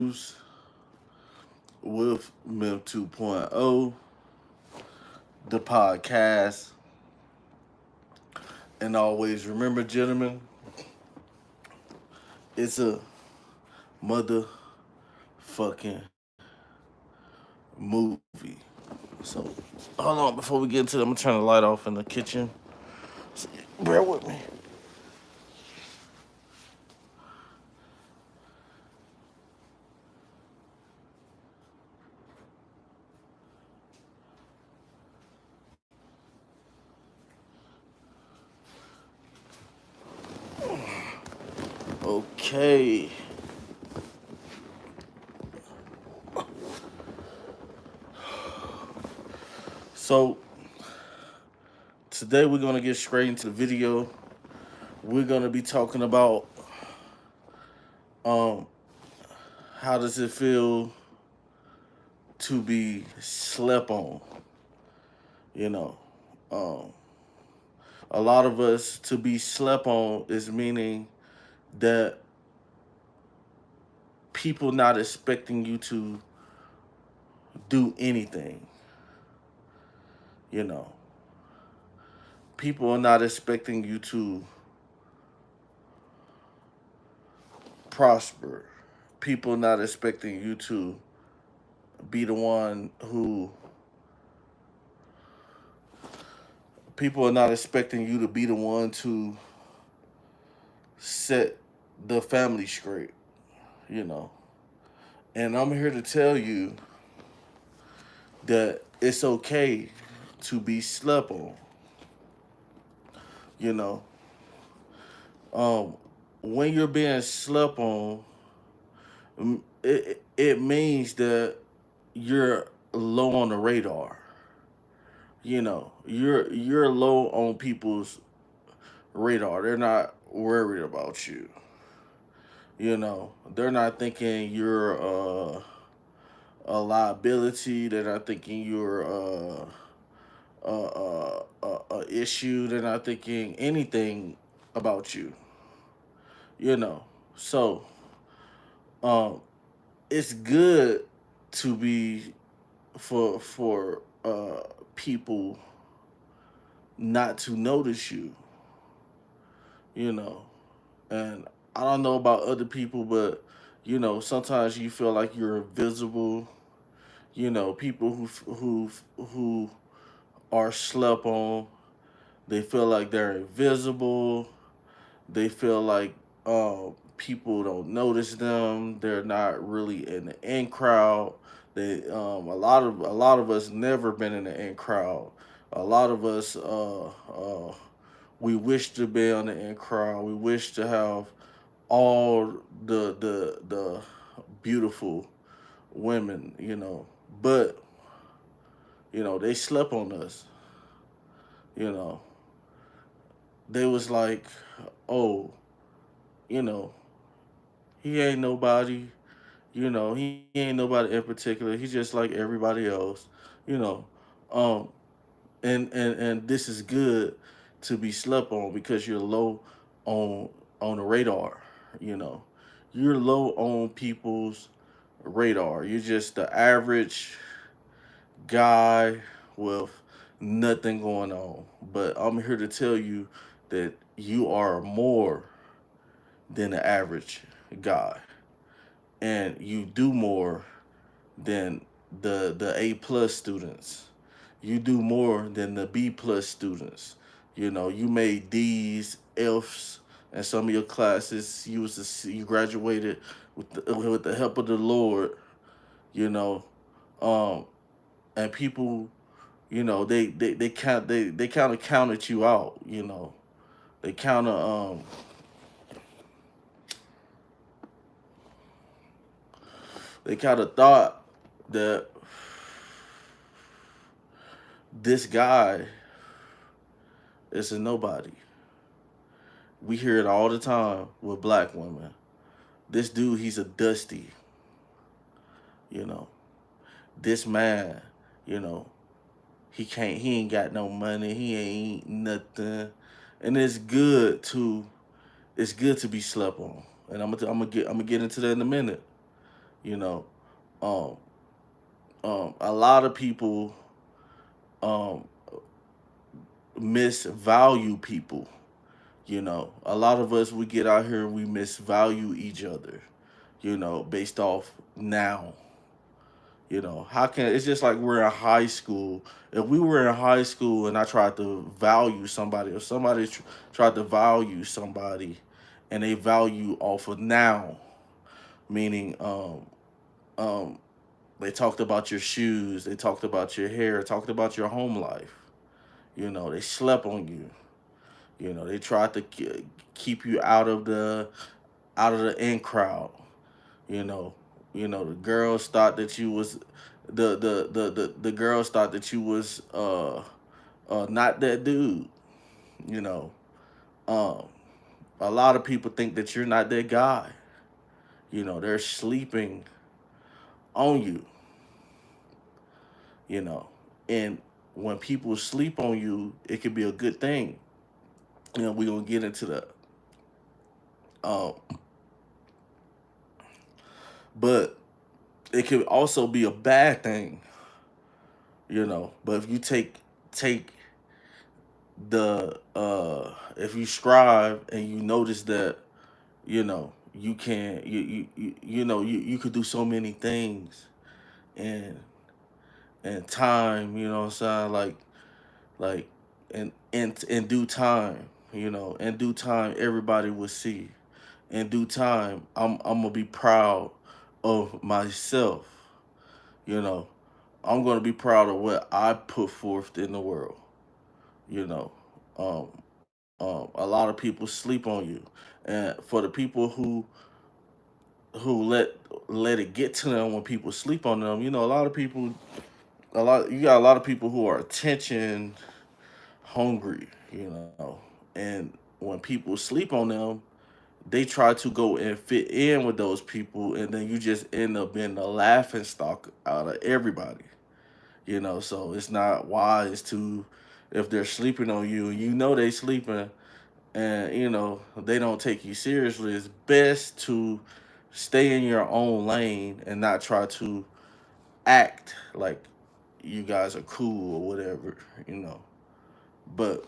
with MIM 2.0, the podcast. And always remember, gentlemen, it's a motherfucking movie. So, hold on, before we get into it, I'm gonna turn the light off in the kitchen. So, bear with me. Okay. So, today we're gonna get straight into the video. We're gonna be talking about um how does it feel to be slept on, you know. Um a lot of us to be slept on is meaning that people not expecting you to do anything, you know. People are not expecting you to prosper. People not expecting you to be the one who people are not expecting you to be the one to set the family straight, you know. And I'm here to tell you that it's okay to be slept on, you know. Um, when you're being slept on, it means that you're low on the radar. You know, you're low on people's radar. They're not worried about you. You know, they're not thinking you're a liability. They're not thinking you're a issue. They're not thinking anything about you. You know, so um, it's good to be for people not to notice you. You know, and I don't know about other people, but you know, sometimes you feel like you're invisible. You know, people who are slept on, they feel like they're invisible. They feel like people don't notice them. They're not really in the in crowd. They a lot of us never been in the in crowd. A lot of us we wish to be on the in crowd. We wish to have all the beautiful women, you know. But you know they slept on us. You know they was like, oh, you know, he ain't nobody. You know, he ain't nobody in particular. He's just like everybody else. You know, um, and this is good to be slept on because you're low on the radar. You know, you're low on people's radar. You're just the average guy with nothing going on. But I'm here to tell you that you are more than the average guy, and you do more than the A+ students. You do more than the B+ students. You know, you made D's, F's, and some of your classes. You graduated with the help of the Lord. You know, um, and people, you know, they kind of counted you out. You know, they kind of they kind of thought that this guy is a nobody. We hear it all the time with black women. This dude, he's a dusty, you know. This man, you know, he ain't got no money, he ain't nothing. And it's good to be slept on. And I'm gonna get into that in a minute. You know, um, a lot of people um, misvalue people. You know, a lot of us, we get out here and we misvalue each other. You know, based off now. You know, how can it's just like we're in high school. If we were in high school and I tried to value somebody, or somebody tried to value somebody, and they value off of now, meaning um they talked about your shoes, they talked about your hair, talked about your home life. You know, they slept on you. You know, they tried to keep you out of the in crowd. You know, the girls thought that you was the girls thought that you was not that dude. You know, um, a lot of people think that you're not that guy. You know, they're sleeping on you. You know, and when people sleep on you, it could be a good thing. You know, we're gonna get into that. Um, but it could also be a bad thing. You know, but if you take the if you strive and you notice that, you know, you can you could do so many things, and time, you know what I'm saying, like in due time, in due time everybody will see. In due time, I'm gonna be proud of myself. You know, I'm gonna be proud of what I put forth in the world. You know, um, a lot of people sleep on you, and for the people who let it get to them when people sleep on them, a lot of people, you got a lot of people who are attention hungry, and when people sleep on them, they try to go and fit in with those people, and then you just end up being the laughing stock out of everybody. So it's not wise to, if they're sleeping on you and they sleeping, and they don't take you seriously, it's best to stay in your own lane and not try to act like you guys are cool or whatever. But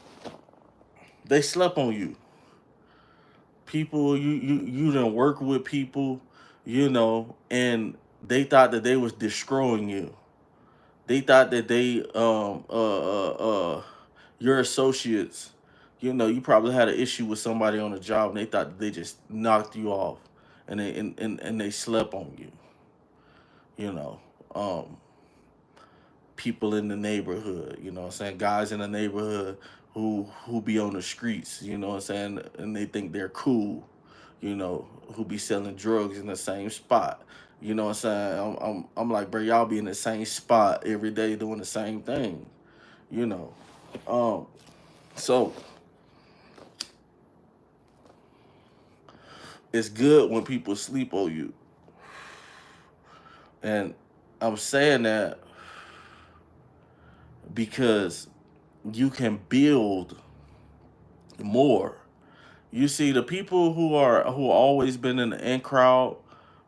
they slept on you. People, you didn't work with people, and they thought that they was destroying you. They thought that they your associates, you probably had an issue with somebody on the job, and they thought that they just knocked you off, and they slept on you. You know, um, people in the neighborhood, what I'm saying, guys in the neighborhood who be on the streets, what I'm saying, and they think they're cool, who be selling drugs in the same spot. You know what I'm saying? I'm like, bro, y'all be in the same spot every day doing the same thing, you know. Um, so it's good when people sleep on you. And I'm saying that because you can build more. You see, the people who always been in the in crowd,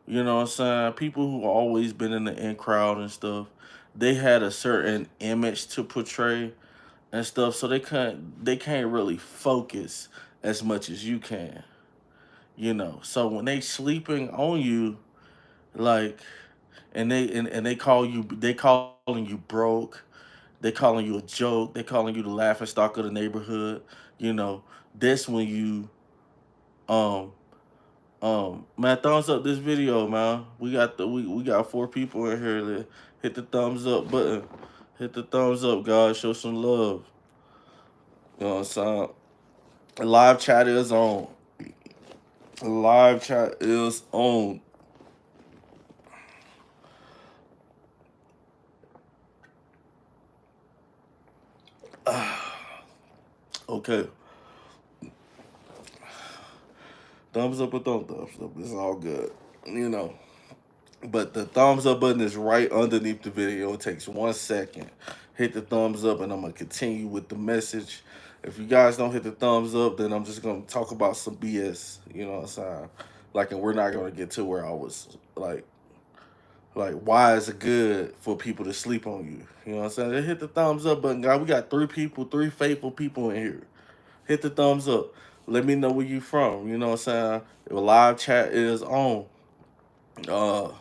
what I'm saying, people who always been in the in crowd and stuff, they had a certain image to portray and stuff, so they can't really focus as much as you can. So when they sleeping on you, like, and they calling you broke, they calling you a joke, they calling you the laughing stock of the neighborhood, you know, that's when you um man, thumbs up this video, man. We got 4 people in here that hit the thumbs up button. Hit the thumbs up, guys. Show some love. You know what I'm saying? Live chat is on. Live chat is on. Okay. Thumbs up or don't thumbs up. It's all good. You know. But the thumbs up button is right underneath the video. It takes 1 second. Hit the thumbs up, and I'm gonna continue with the message. If you guys don't hit the thumbs up, then I'm just gonna talk about some BS. You know what I'm saying? Like, and we're not gonna get to where I was like. Like, why is it good for people to sleep on you? You know what I'm saying? Hit the thumbs up button, guys. We got three faithful people in here. Hit the thumbs up. Let me know where you from. You know what I'm saying? The live chat is on. Uh,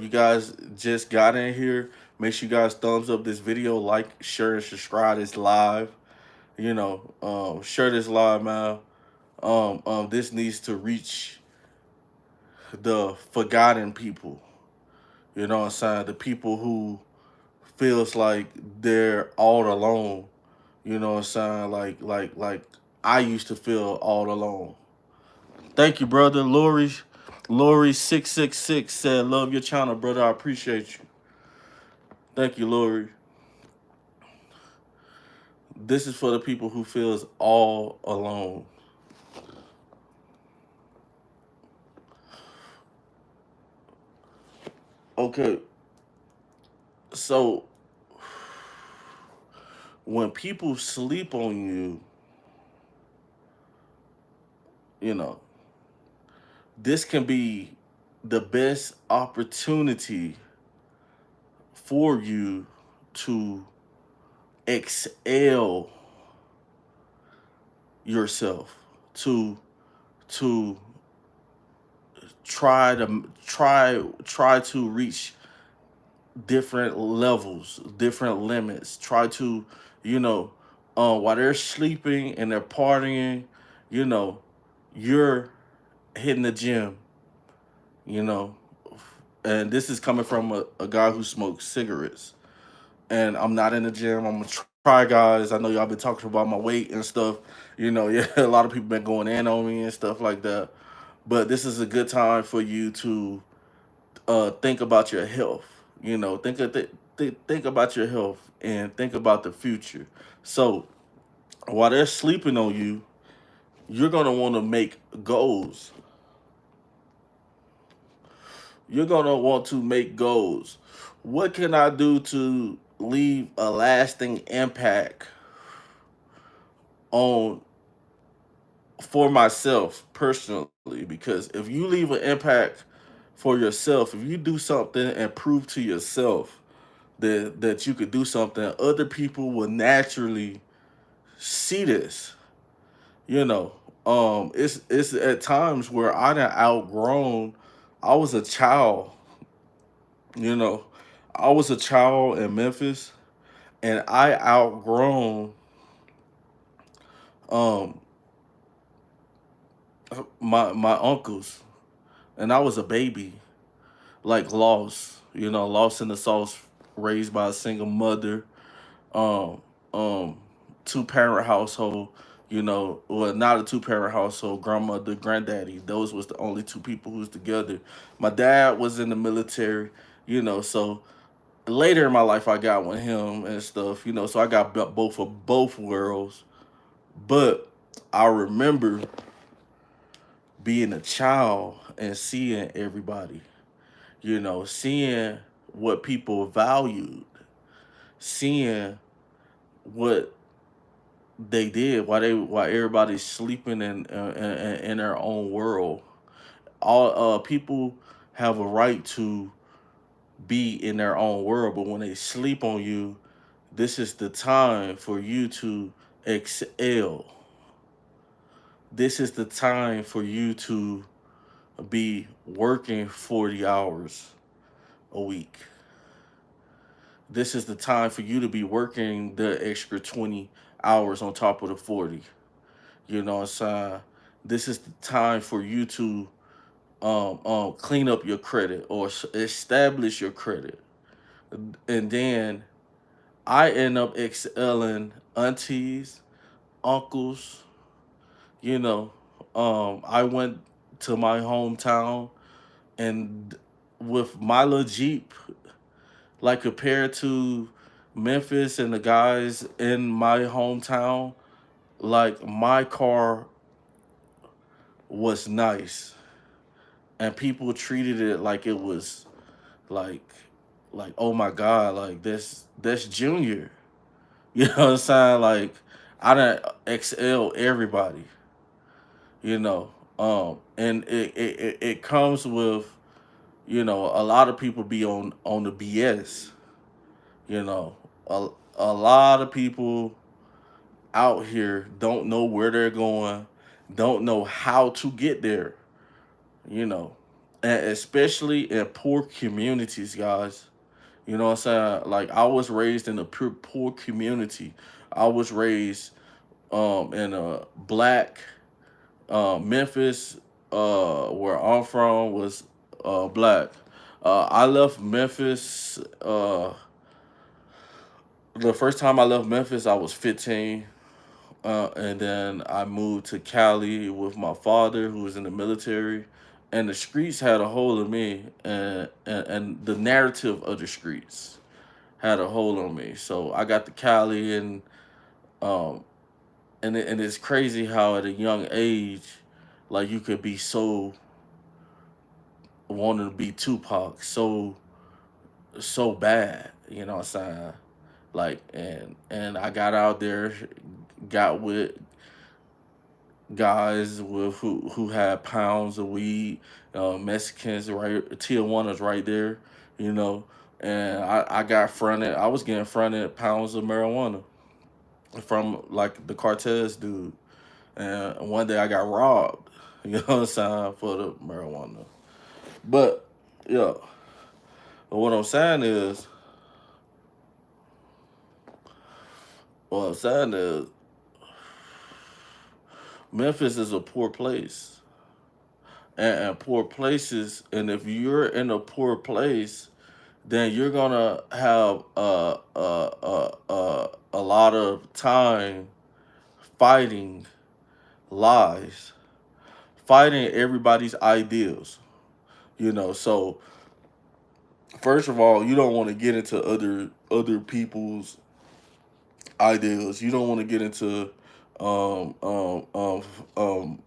you guys just got in here. Make sure you guys thumbs up this video, like, share, and subscribe. This live. Share this live, man. This needs to reach the forgotten people. You know what I'm saying? The people who feels like they're all alone. You know what I'm saying? Like I used to feel all alone. Thank you, brother. Lori 666 said, "Love your channel, brother. I appreciate you. Thank you, Lori. This is for the people who feels all alone." Okay, so when people sleep on you, you know, this can be the best opportunity for you to excel yourself, to to try to reach different levels, different limits. Try to, you know, while they're sleeping and they're partying, you know, you're hitting the gym, you know. And this is coming from a guy who smokes cigarettes. And I'm not in the gym. I'm gonna try, guys. I know y'all been talking about my weight and stuff. You know, yeah, a lot of people been going in on me and stuff like that. But this is a good time for you to think about your health. You know, think about your health and think about the future. So while they're sleeping on you, you're gonna want to make goals. You're gonna want to make goals. What can I do to leave a lasting impact on for myself personally? Because if you leave an impact for yourself, if you do something and prove to yourself that you could do something, other people will naturally see this. You know, it's at times where I done outgrown. I was a child, you know, I was a child in Memphis, and I outgrown um my uncles, and I was a baby, like lost, you know, lost in the sauce, raised by a single mother, um, um, two parent household, you know, well, not a two parent household, grandmother, granddaddy. Those was the only two people who was together. My dad was in the military, you know, so later in my life I got with him and stuff, you know, so I got both of both worlds. But I remember being a child and seeing everybody, you know, seeing what people valued, seeing what they did while everybody's sleeping in their own world. All people have a right to be in their own world, but when they sleep on you, this is the time for you to excel. This is the time for you to be working 40 hours a week. This is the time for you to be working the extra 20 hours on top of the 40. You know what I'm saying? This is the time for you to clean up your credit or establish your credit. And then I end up excelling aunties, uncles, you know. I went to my hometown, and with my little Jeep, like compared to Memphis and the guys in my hometown, like my car was nice, and people treated it like it was like oh my god, like that's Junior. You know what I'm saying? Like I done excel everybody, you know. And it comes with, a lot of people be on the BS. You know, a, a lot of people out here don't know where they're going, don't know how to get there, you know, and especially in poor communities, guys. You know what I'm saying? Like I was raised in a poor community. I was raised in a black Memphis, where I'm from was black. I left Memphis. The first time I left Memphis, I was 15. And then I moved to Cali with my father, who was in the military. And the streets had a hold of me, and the narrative of the streets had a hold on me. So I got to Cali, um, and it's crazy how at a young age, like you could be so wanting to be Tupac, so bad. You know what I'm saying? Like, and I got out there, got with guys with who had pounds of weed, Mexicans right, Tijuana's right there, you know, and I got fronted. I was getting fronted pounds of marijuana from like the Cortez dude, and one day I got robbed. You know what I'm saying, for the marijuana. But yeah, what I'm saying is, what I'm saying is, Memphis is a poor place, and poor places, and if you're in a poor place, then you're gonna have a lot of time fighting lies, fighting everybody's ideals. So first of all, you don't want to get into other people's ideals. You don't want to get into um um um um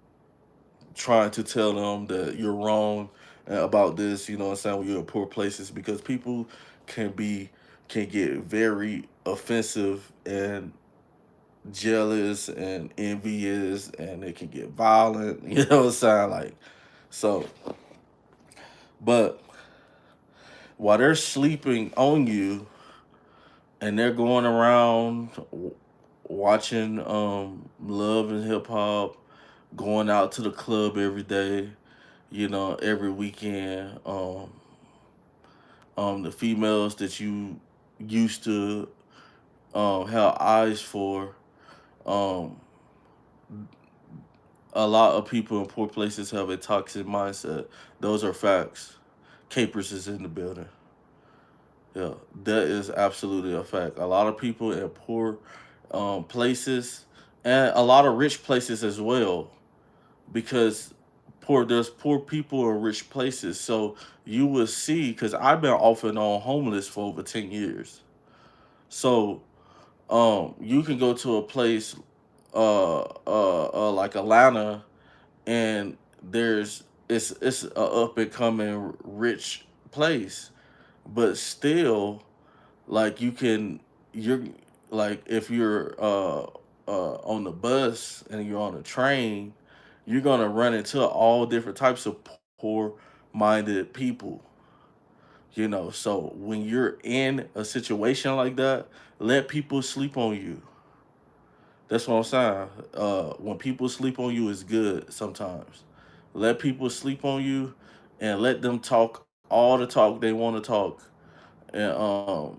trying to tell them that you're wrong about this. You know what I'm saying? When you're in poor places, because people can be can get very offensive and jealous and envious, and they can get violent. You know what I'm saying? Like, so, but while they're sleeping on you and they're going around watching Love and Hip Hop, going out to the club every day, every weekend, the females that you used to have eyes for, um a lot of people in poor places have a toxic mindset. Those are facts. Capers is in the building. Yeah, that is absolutely a fact. A lot of people in poor places, and a lot of rich places as well, because there's poor people in rich places. So you will see, because I've been off and on homeless for over 10 years. So you can go to a place like Atlanta, and it's a up and coming rich place, but still, like, you're like, if you're on the bus and you're on a train, you're gonna run into all different types of poor minded people. So when you're in a situation like that, let people sleep on you. That's what I'm saying. When people sleep on you, is good sometimes. Let people sleep on you, and let them talk all the talk they want to talk, and all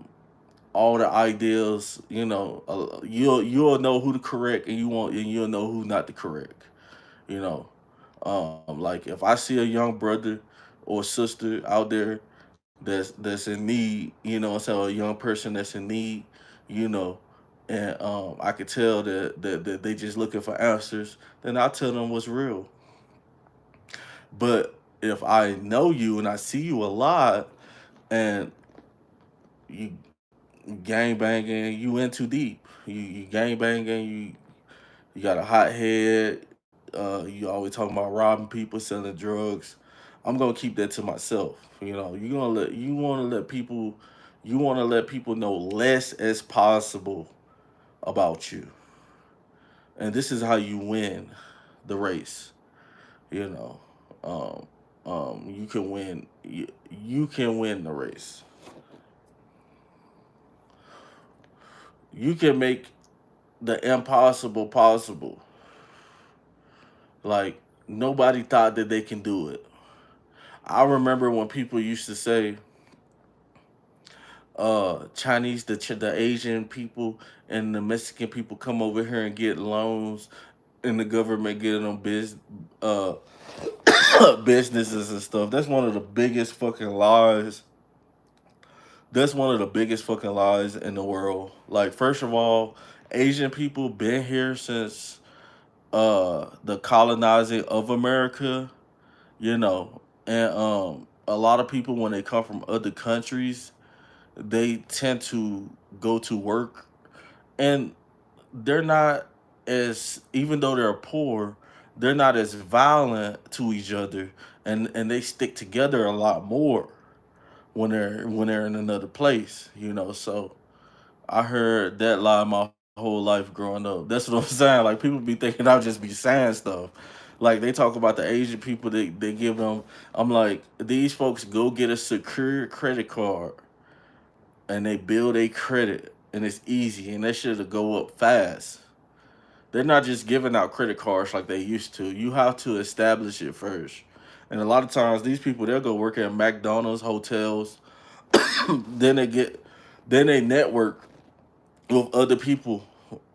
the ideas. You'll know who to correct, and you'll know who not to correct. You know, like, if I see a young brother or sister out there that's in need, a young person that's in need, you know, and I could tell that they just looking for answers, then I tell them what's real. But if I know you and I see you a lot, and you gang banging, you in too deep. You gang banging, you got a hot head. You always talking about robbing people, selling drugs. I'm gonna keep that to myself. You want to let people know less as possible about you, and this is how you win the race. You know, um, you can win. You can win the race. You can make the impossible possible. Like nobody thought that they can do it. I remember when people used to say, Chinese, the Asian people and the Mexican people come over here and get loans, and the government getting them uh businesses and stuff. That's one of the biggest fucking lies. That's one of the biggest fucking lies in the world. Like, first of all, Asian people been here since the colonizing of America, you know. And a lot of people when they come from other countries, they tend to go to work, and they're not as, even though they're poor, they're not as violent to each other, and they stick together a lot more when they're in another place, you know. So I heard that lie my whole life growing up. That's what I'm saying. Like people be thinking I'll just be saying stuff. Like they talk about the Asian people, they give them. I'm like, these folks go get a secure credit card and they build a credit, and it's easy, and that should go up fast. They're not just giving out credit cards like they used to. You have to establish it first. And a lot of times these people, they'll go work at McDonald's, hotels, then they get, then they network with other people,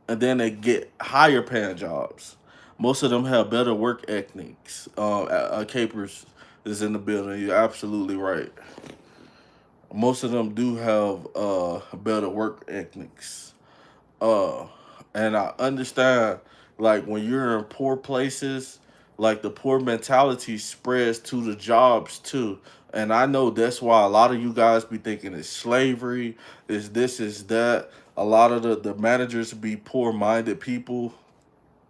and then they get higher paying jobs. Most of them have better work ethics. Capers is in the building. You're absolutely right. Most of them do have better work ethics. Uh, and I understand, like when you're in poor places, like the poor mentality spreads to the jobs too. And I know that's why a lot of you guys be thinking it's slavery, is this, is that. A lot of the managers be poor minded people,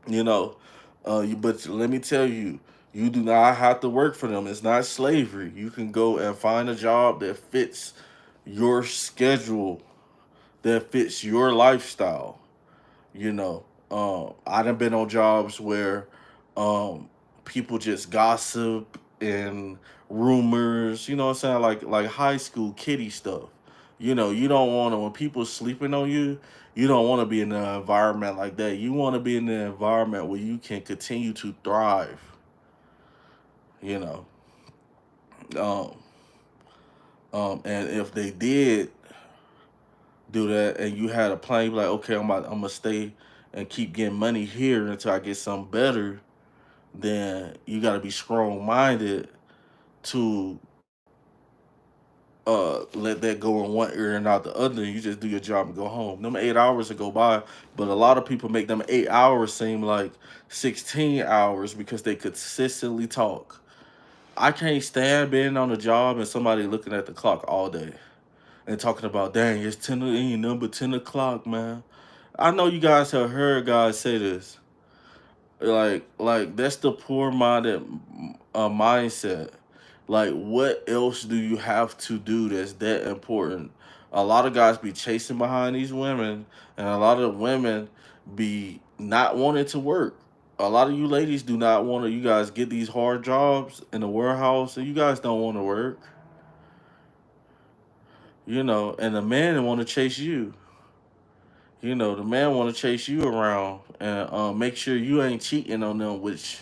you know. But let me tell you, you do not have to work for them. It's not slavery. You can go and find a job that fits your schedule, that fits your lifestyle, you know. I done been on jobs where um people just gossip and rumors, you know what I'm saying? Like high school kitty stuff. You know, you don't wanna, when people sleeping on you don't wanna be in an environment like that. You wanna be in an environment where you can continue to thrive, you know. Um and if they did do that and you had a plan, you be like, okay, I'm gonna stay and keep getting money here until I get something better, then you got to be strong minded to let that go in one ear and out the other. You just do your job and go home. Them 8 hours will go by, but a lot of people make them 8 hours seem like 16 hours because they consistently talk. I can't stand being on a job and somebody looking at the clock all day and talking about, dang, it's 10, it ain't number 10 o'clock, man. I know you guys have heard guys say this. Like that's the poor minded mindset. Like what else do you have to do that's that important? A lot of guys be chasing behind these women, and a lot of women be not wanting to work. A lot of you ladies do not want to, you guys get these hard jobs in the warehouse and you guys don't want to work, you know. And the man want to chase you. You know, the man want to chase you around and make sure you ain't cheating on them, which,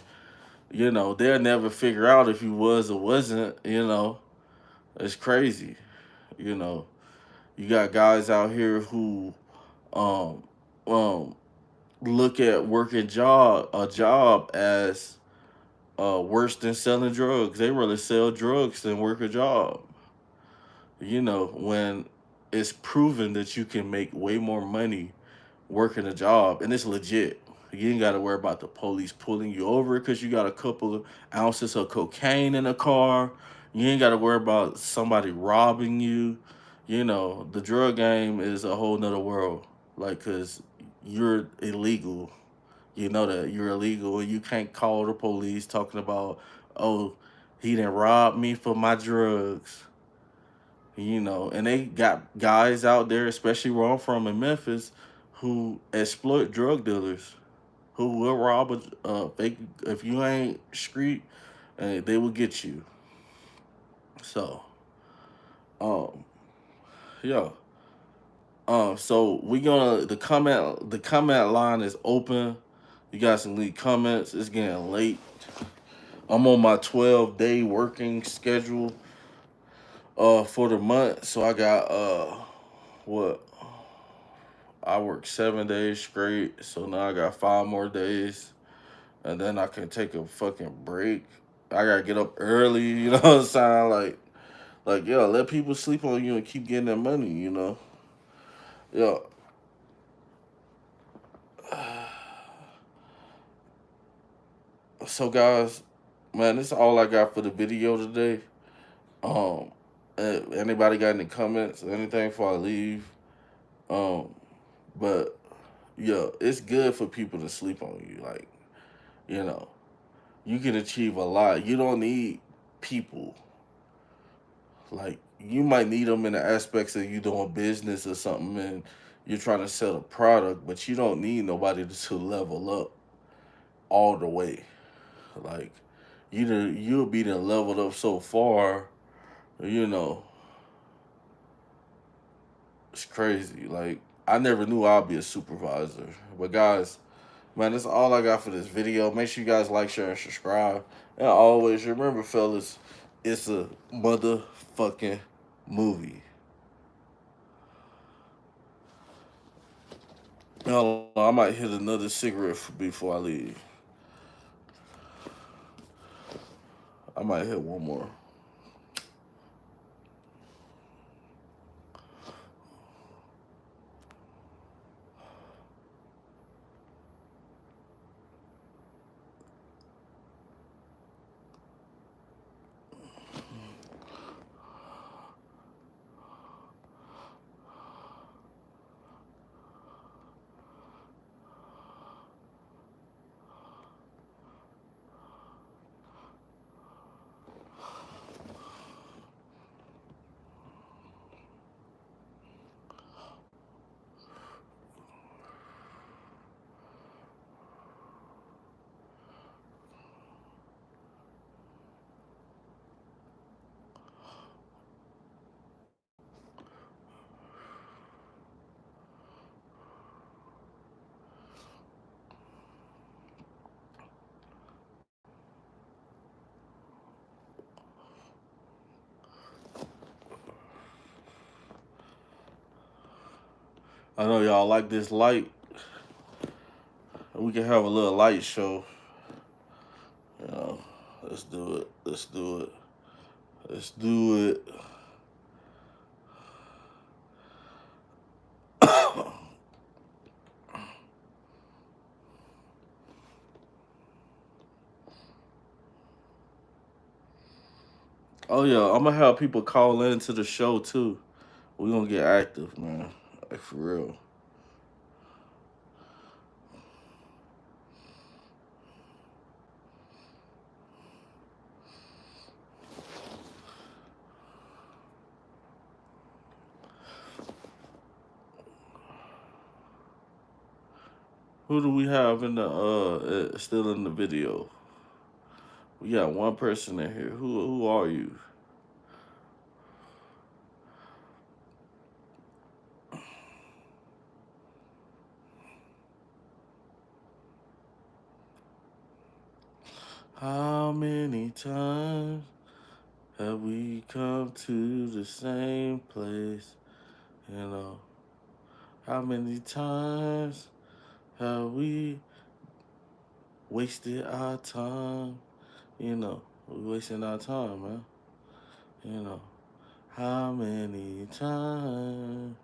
you know, they'll never figure out if you was or wasn't, you know. It's crazy. You know, you got guys out here who um um look at working a job as worse than selling drugs. They rather sell drugs than work a job. You know, when it's proven that you can make way more money working a job and it's legit. You ain't got to worry about the police pulling you over because you got a couple of ounces of cocaine in a car. You ain't got to worry about somebody robbing you. You know, the drug game is a whole nother world. Like, because you're illegal. You know that you're illegal and you can't call the police talking about, oh, he didn't rob me for my drugs. You know, and they got guys out there, especially where I'm from in Memphis, who exploit drug dealers, who will rob a fake, if you ain't street, they will get you. So, um, yeah. So we gonna the comment line is open. You guys can leave comments. It's getting late. I'm on my 12-day working schedule for the month. So I got what I work 7 days straight. So now I got 5 more days, and then I can take a fucking break. I gotta get up early. You know what I'm saying? Like yeah, let people sleep on you and keep getting that money. Yeah. So guys, man, this is all I got for the video today. Um, anybody got any comments or anything before I leave? Um, but yeah, it's good for people to sleep on you. Like, you know, you can achieve a lot. You don't need people. Like, you might need them in the aspects of you doing business or something, and you're trying to sell a product, but you don't need nobody to level up all the way. Like, you'll be done leveled up so far, you know, it's crazy. Like, I never knew I'd be a supervisor. But guys, man, that's all I got for this video. Make sure you guys like, share, and subscribe. And always remember, fellas, it's a motherfucking movie. I might hit another cigarette before I leave. I might hit one more. I know y'all like this light. We can have a little light show. You know, let's do it. Let's do it. Let's do it. Oh yeah, I'm gonna have people call into the show too. We gonna get active, man. Like for real. Who do we have in the still in the video? We got one person in here. Who are you? How many times have we come to the same place? You know, how many times have we wasted our time? We wasting our time, man. You know, how many times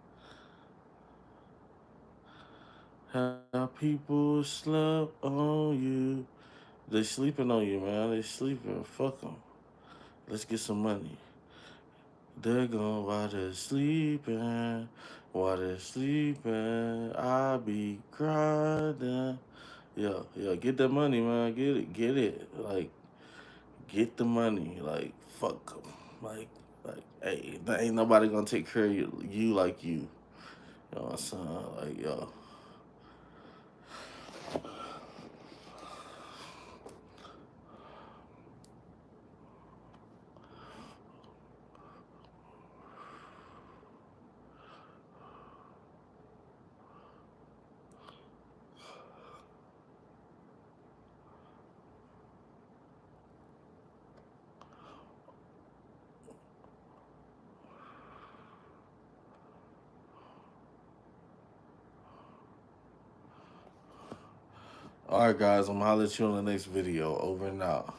have people slept on you? They sleeping on you, man. They sleeping. Fuck them. Let's get some money. They're gone while they're sleeping. While they're sleeping, I be grinding. Yeah, yeah, get that money, man. Get it, get it. Like, get the money. Like, fuck 'em. Hey, there ain't nobody gonna take care of you like you. You know what I'm saying? Like, yo. All right, guys, I'm gonna holler at you on the next video. Over and out.